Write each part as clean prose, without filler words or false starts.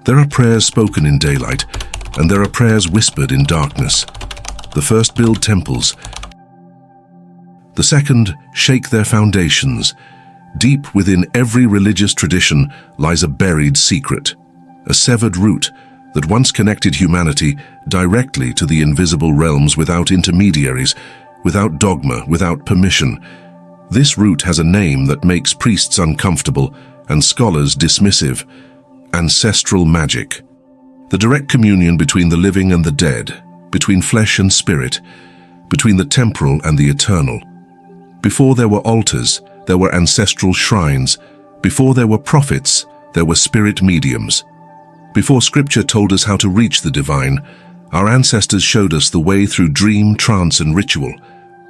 There are prayers spoken in daylight, and there are prayers whispered in darkness. The first build temples. The second shake their foundations. Deep within every religious tradition lies a buried secret, a severed root that once connected humanity directly to the invisible realms without intermediaries, without dogma, without permission. This root has a name that makes priests uncomfortable and scholars dismissive: ancestral magic. The direct communion between the living and the dead, between flesh and spirit, between the temporal and the eternal. Before there were altars, there were ancestral shrines. Before there were prophets, there were spirit mediums. Before scripture told us how to reach the divine, our ancestors showed us the way through dream, trance, and ritual.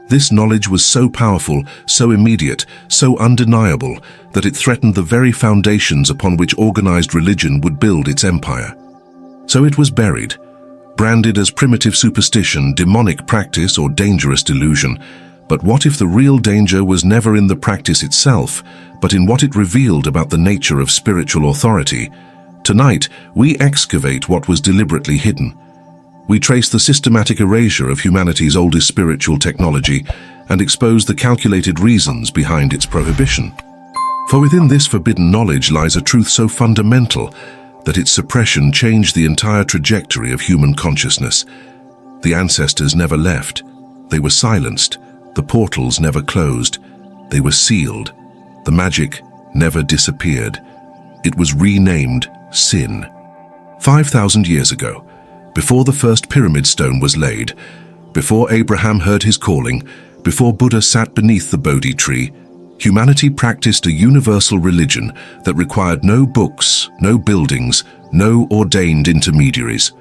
This knowledge was so powerful, so immediate, so undeniable, that it threatened the very foundations upon which organized religion would build its empire. So it was buried, branded as primitive superstition, demonic practice, or dangerous delusion. But what if the real danger was never in the practice itself, but in what it revealed about the nature of spiritual authority? Tonight, we excavate what was deliberately hidden. We trace the systematic erasure of humanity's oldest spiritual technology and expose the calculated reasons behind its prohibition. For within this forbidden knowledge lies a truth so fundamental that its suppression changed the entire trajectory of human consciousness. The ancestors never left. They were silenced. The portals never closed. They were sealed. The magic never disappeared. It was renamed sin. 5,000 years ago, before the first pyramid stone was laid, before Abraham heard his calling, before Buddha sat beneath the Bodhi tree, humanity practiced a universal religion that required no books, no buildings, no ordained intermediaries.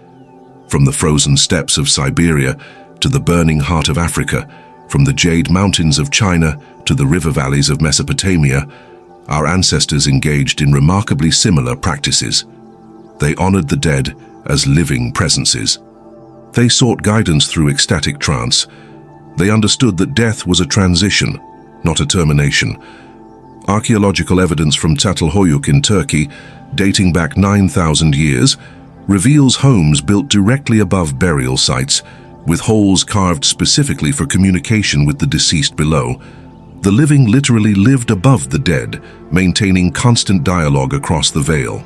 From the frozen steppes of Siberia to the burning heart of Africa, from the jade mountains of China to the river valleys of Mesopotamia, our ancestors engaged in remarkably similar practices. They honored the dead as living presences. They sought guidance through ecstatic trance. They understood that death was a transition, not a termination. Archaeological evidence from Çatalhöyük in Turkey, dating back 9,000 years, reveals homes built directly above burial sites, with holes carved specifically for communication with the deceased below. The living literally lived above the dead, maintaining constant dialogue across the veil.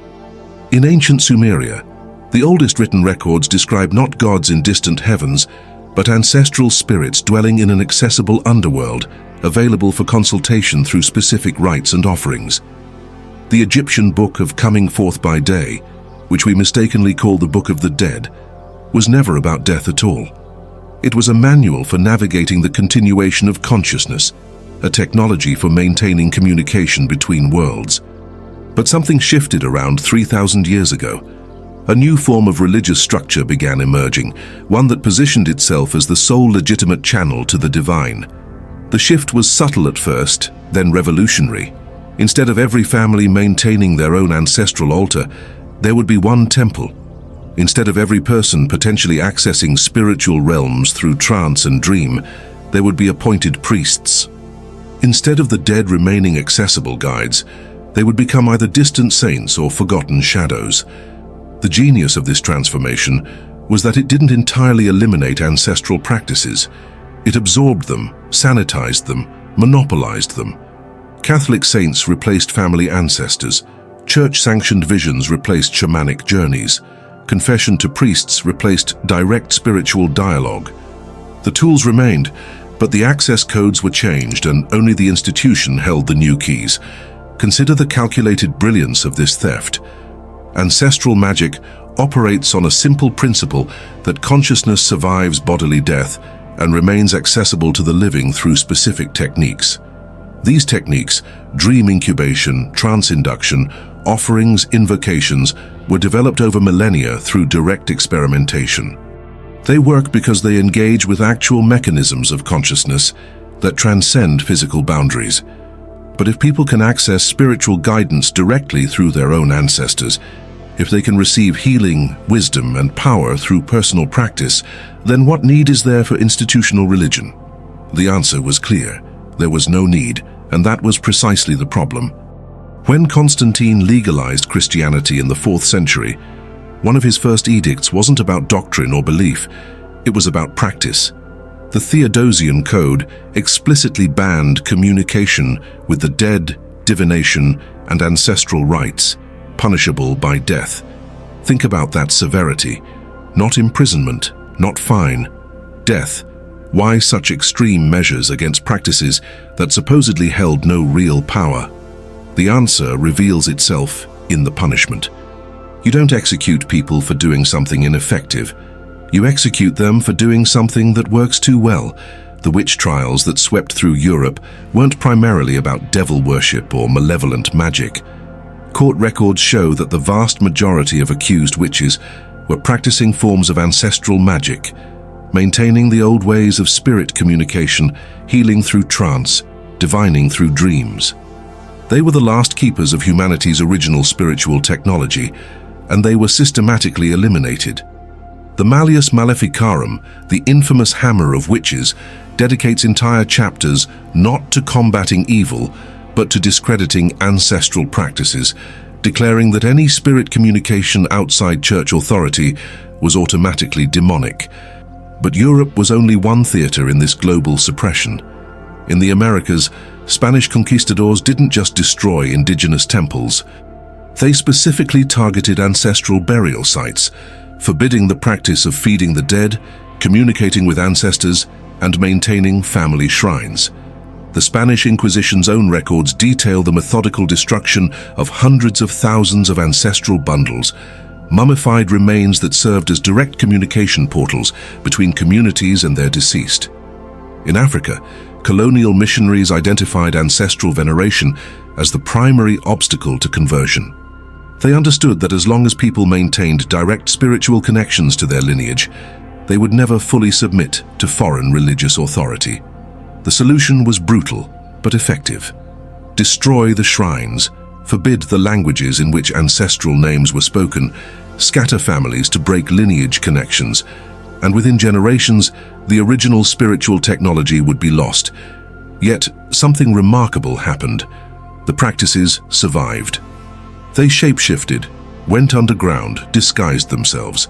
In ancient Sumeria, the oldest written records describe not gods in distant heavens, but ancestral spirits dwelling in an accessible underworld, available for consultation through specific rites and offerings. The Egyptian Book of Coming Forth by Day, which we mistakenly call the Book of the Dead, was never about death at all. It was a manual for navigating the continuation of consciousness, a technology for maintaining communication between worlds. But something shifted around 3,000 years ago. A new form of religious structure began emerging, one that positioned itself as the sole legitimate channel to the divine. The shift was subtle at first, then revolutionary. Instead of every family maintaining their own ancestral altar, there would be one temple. Instead of every person potentially accessing spiritual realms through trance and dream, there would be appointed priests. Instead of the dead remaining accessible guides, they would become either distant saints or forgotten shadows. The genius of this transformation was that it didn't entirely eliminate ancestral practices. It absorbed them, sanitized them, monopolized them. Catholic saints replaced family ancestors. Church-sanctioned visions replaced shamanic journeys. Confession to priests replaced direct spiritual dialogue. The tools remained, but the access codes were changed and only the institution held the new keys. Consider the calculated brilliance of this theft. Ancestral magic operates on a simple principle that consciousness survives bodily death and remains accessible to the living through specific techniques. These techniques, dream incubation, trance induction, offerings, invocations, were developed over millennia through direct experimentation. They work because they engage with actual mechanisms of consciousness that transcend physical boundaries. But if people can access spiritual guidance directly through their own ancestors, if they can receive healing, wisdom, and power through personal practice, then what need is there for institutional religion? The answer was clear. There was no need, and that was precisely the problem. When Constantine legalized Christianity in the 4th century, One of his first edicts wasn't about doctrine or belief, it was about practice. The Theodosian Code explicitly banned communication with the dead, divination, and ancestral rites, punishable by death. Think about that severity. Not imprisonment, not fine. Death. Why such extreme measures against practices that supposedly held no real power? The answer reveals itself in the punishment. You don't execute people for doing something ineffective. You execute them for doing something that works too well. The witch trials that swept through Europe weren't primarily about devil worship or malevolent magic. Court records show that the vast majority of accused witches were practicing forms of ancestral magic, maintaining the old ways of spirit communication, healing through trance, divining through dreams. They were the last keepers of humanity's original spiritual technology, and they were systematically eliminated. The Malleus Maleficarum, the infamous hammer of witches, dedicates entire chapters not to combating evil, but to discrediting ancestral practices, declaring that any spirit communication outside church authority was automatically demonic. But Europe was only one theater in this global suppression. In the Americas, Spanish conquistadors didn't just destroy indigenous temples. They specifically targeted ancestral burial sites, forbidding the practice of feeding the dead, communicating with ancestors, and maintaining family shrines. The Spanish Inquisition's own records detail the methodical destruction of hundreds of thousands of ancestral bundles, mummified remains that served as direct communication portals between communities and their deceased. In Africa, colonial missionaries identified ancestral veneration as the primary obstacle to conversion. They understood that as long as people maintained direct spiritual connections to their lineage, they would never fully submit to foreign religious authority. The solution was brutal, but effective. Destroy the shrines, forbid the languages in which ancestral names were spoken, scatter families to break lineage connections, and within generations, the original spiritual technology would be lost. Yet, something remarkable happened. The practices survived. They shapeshifted, went underground, disguised themselves.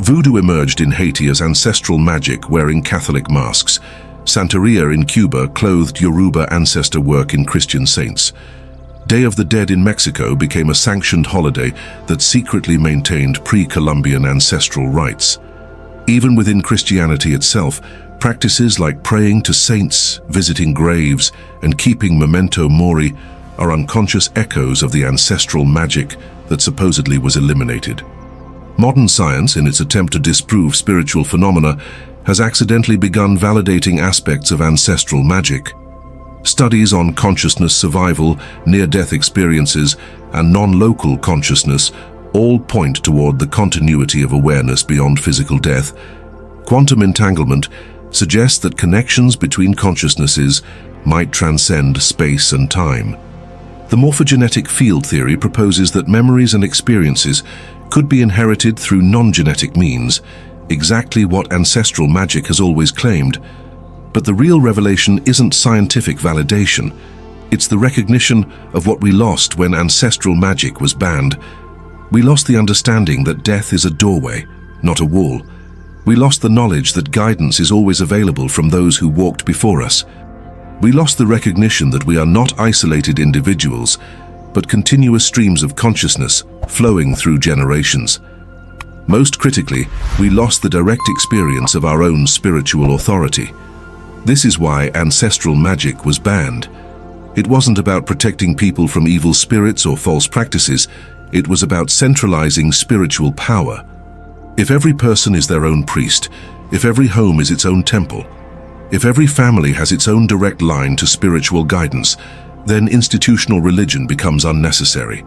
Voodoo emerged in Haiti as ancestral magic wearing Catholic masks. Santeria in Cuba clothed Yoruba ancestor work in Christian saints. Day of the Dead in Mexico became a sanctioned holiday that secretly maintained pre-Columbian ancestral rites. Even within Christianity itself, practices like praying to saints, visiting graves, and keeping memento mori are unconscious echoes of the ancestral magic that supposedly was eliminated. Modern science, in its attempt to disprove spiritual phenomena, has accidentally begun validating aspects of ancestral magic. Studies on consciousness survival, near-death experiences, and non-local consciousness all point toward the continuity of awareness beyond physical death. Quantum entanglement suggests that connections between consciousnesses might transcend space and time. The morphogenetic field theory proposes that memories and experiences could be inherited through non-genetic means, exactly what ancestral magic has always claimed. But the real revelation isn't scientific validation. It's the recognition of what we lost when ancestral magic was banned. We lost the understanding that death is a doorway, not a wall. We lost the knowledge that guidance is always available from those who walked before us. We lost the recognition that we are not isolated individuals, but continuous streams of consciousness flowing through generations. Most critically, we lost the direct experience of our own spiritual authority. This is why ancestral magic was banned. It wasn't about protecting people from evil spirits or false practices. It was about centralizing spiritual power. If every person is their own priest, if every home is its own temple, if every family has its own direct line to spiritual guidance, then institutional religion becomes unnecessary.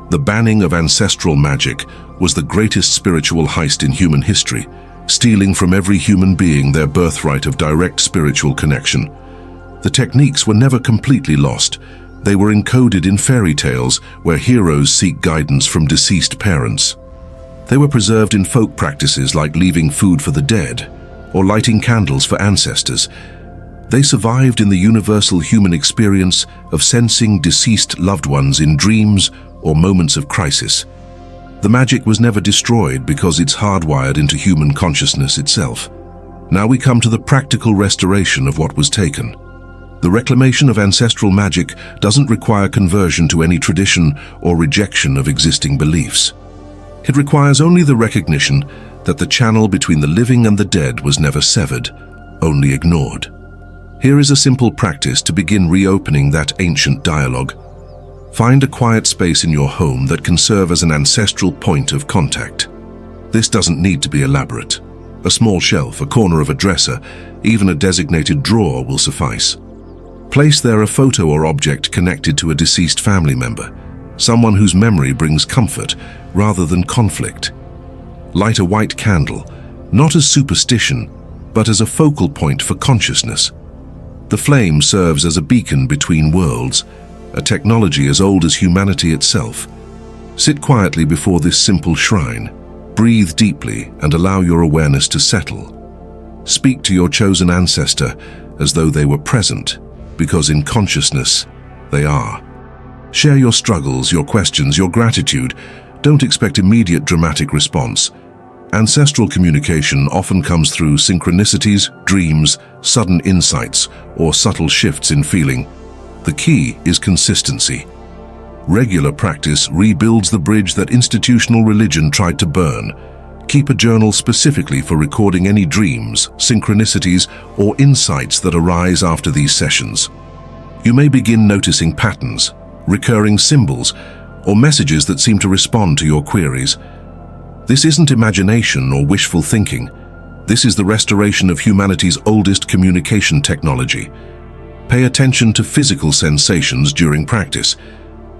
The banning of ancestral magic was the greatest spiritual heist in human history, stealing from every human being their birthright of direct spiritual connection. The techniques were never completely lost. They were encoded in fairy tales where heroes seek guidance from deceased parents. They were preserved in folk practices like leaving food for the dead or lighting candles for ancestors. They survived in the universal human experience of sensing deceased loved ones in dreams or moments of crisis. The magic was never destroyed because it's hardwired into human consciousness itself. Now we come to the practical restoration of what was taken. The reclamation of ancestral magic doesn't require conversion to any tradition or rejection of existing beliefs. It requires only the recognition that the channel between the living and the dead was never severed, only ignored. Here is a simple practice to begin reopening that ancient dialogue. Find a quiet space in your home that can serve as an ancestral point of contact. This doesn't need to be elaborate. A small shelf, a corner of a dresser, even a designated drawer will suffice. Place there a photo or object connected to a deceased family member, someone whose memory brings comfort rather than conflict. Light a white candle, not as superstition, but as a focal point for consciousness. The flame serves as a beacon between worlds, a technology as old as humanity itself. Sit quietly before this simple shrine. Breathe deeply and allow your awareness to settle. Speak to your chosen ancestor as though they were present, because in consciousness, they are. Share your struggles, your questions, your gratitude. Don't expect immediate dramatic response. Ancestral communication often comes through synchronicities, dreams, sudden insights, or subtle shifts in feeling. The key is consistency. Regular practice rebuilds the bridge that institutional religion tried to burn. Keep a journal specifically for recording any dreams, synchronicities, or insights that arise after these sessions. You may begin noticing patterns, recurring symbols, or messages that seem to respond to your queries. This isn't imagination or wishful thinking. This is the restoration of humanity's oldest communication technology. Pay attention to physical sensations during practice.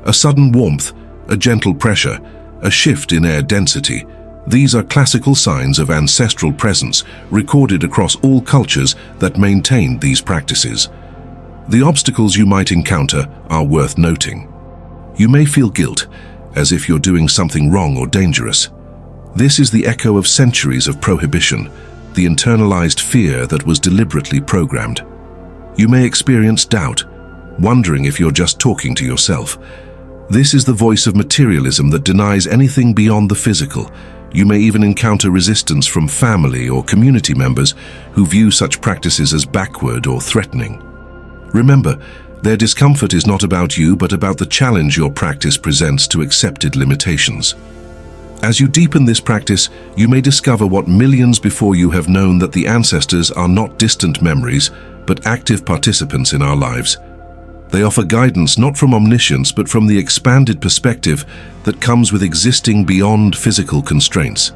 A sudden warmth, a gentle pressure, a shift in air density. These are classical signs of ancestral presence recorded across all cultures that maintained these practices. The obstacles you might encounter are worth noting. You may feel guilt, as if you're doing something wrong or dangerous. This is the echo of centuries of prohibition, the internalized fear that was deliberately programmed. You may experience doubt, wondering if you're just talking to yourself. This is the voice of materialism that denies anything beyond the physical. You may even encounter resistance from family or community members who view such practices as backward or threatening. Remember, their discomfort is not about you, but about the challenge your practice presents to accepted limitations. As you deepen this practice, you may discover what millions before you have known, that the ancestors are not distant memories, but active participants in our lives. They offer guidance not from omniscience, but from the expanded perspective that comes with existing beyond physical constraints.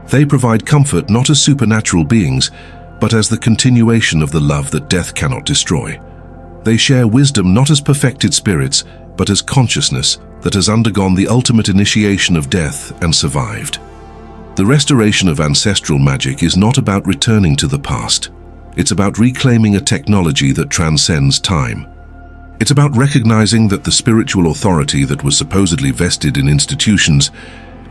They provide comfort not as supernatural beings, but as the continuation of the love that death cannot destroy. They share wisdom not as perfected spirits, but as consciousness that has undergone the ultimate initiation of death and survived. The restoration of ancestral magic is not about returning to the past. It's about reclaiming a technology that transcends time. It's about recognizing that the spiritual authority that was supposedly vested in institutions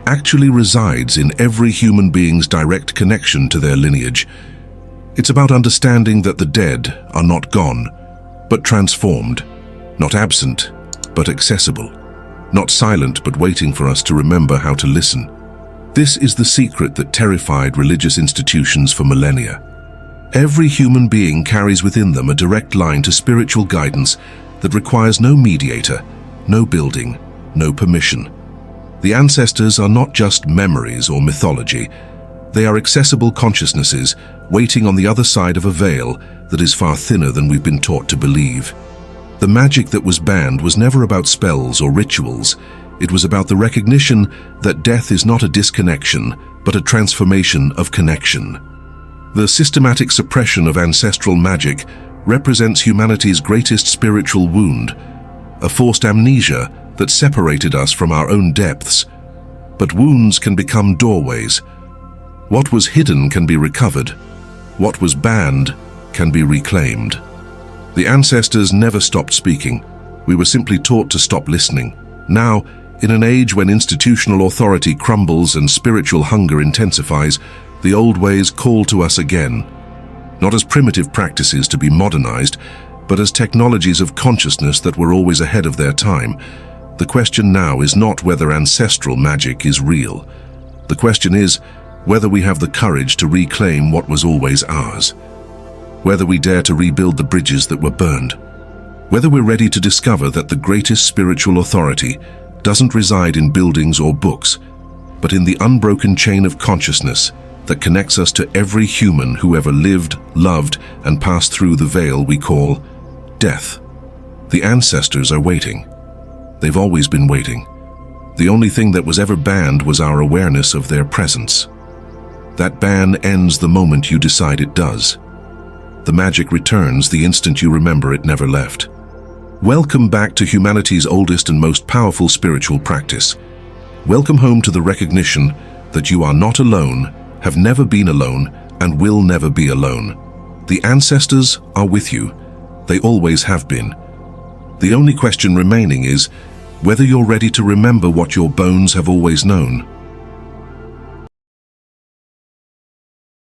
actually resides in every human being's direct connection to their lineage. It's about understanding that the dead are not gone, but transformed, not absent, but accessible, not silent, but waiting for us to remember how to listen. This is the secret that terrified religious institutions for millennia. Every human being carries within them a direct line to spiritual guidance that requires no mediator, no building, no permission. The ancestors are not just memories or mythology. They are accessible consciousnesses waiting on the other side of a veil that is far thinner than we've been taught to believe. The magic that was banned was never about spells or rituals. It was about the recognition that death is not a disconnection, but a transformation of connection. The systematic suppression of ancestral magic represents humanity's greatest spiritual wound, a forced amnesia that separated us from our own depths. But wounds can become doorways. What was hidden can be recovered. What was banned can be reclaimed. The ancestors never stopped speaking. We were simply taught to stop listening. Now, in an age when institutional authority crumbles and spiritual hunger intensifies, the old ways call to us again. Not as primitive practices to be modernized, but as technologies of consciousness that were always ahead of their time. The question now is not whether ancestral magic is real. The question is whether we have the courage to reclaim what was always ours. Whether we dare to rebuild the bridges that were burned. Whether we're ready to discover that the greatest spiritual authority doesn't reside in buildings or books, but in the unbroken chain of consciousness that connects us to every human who ever lived, loved, and passed through the veil we call death. The ancestors are waiting. They've always been waiting. The only thing that was ever banned was our awareness of their presence. That ban ends the moment you decide it does. The magic returns the instant you remember it never left. Welcome back to humanity's oldest and most powerful spiritual practice. Welcome home to the recognition that you are not alone, have never been alone, and will never be alone. The ancestors are with you. They always have been. The only question remaining is whether you're ready to remember what your bones have always known.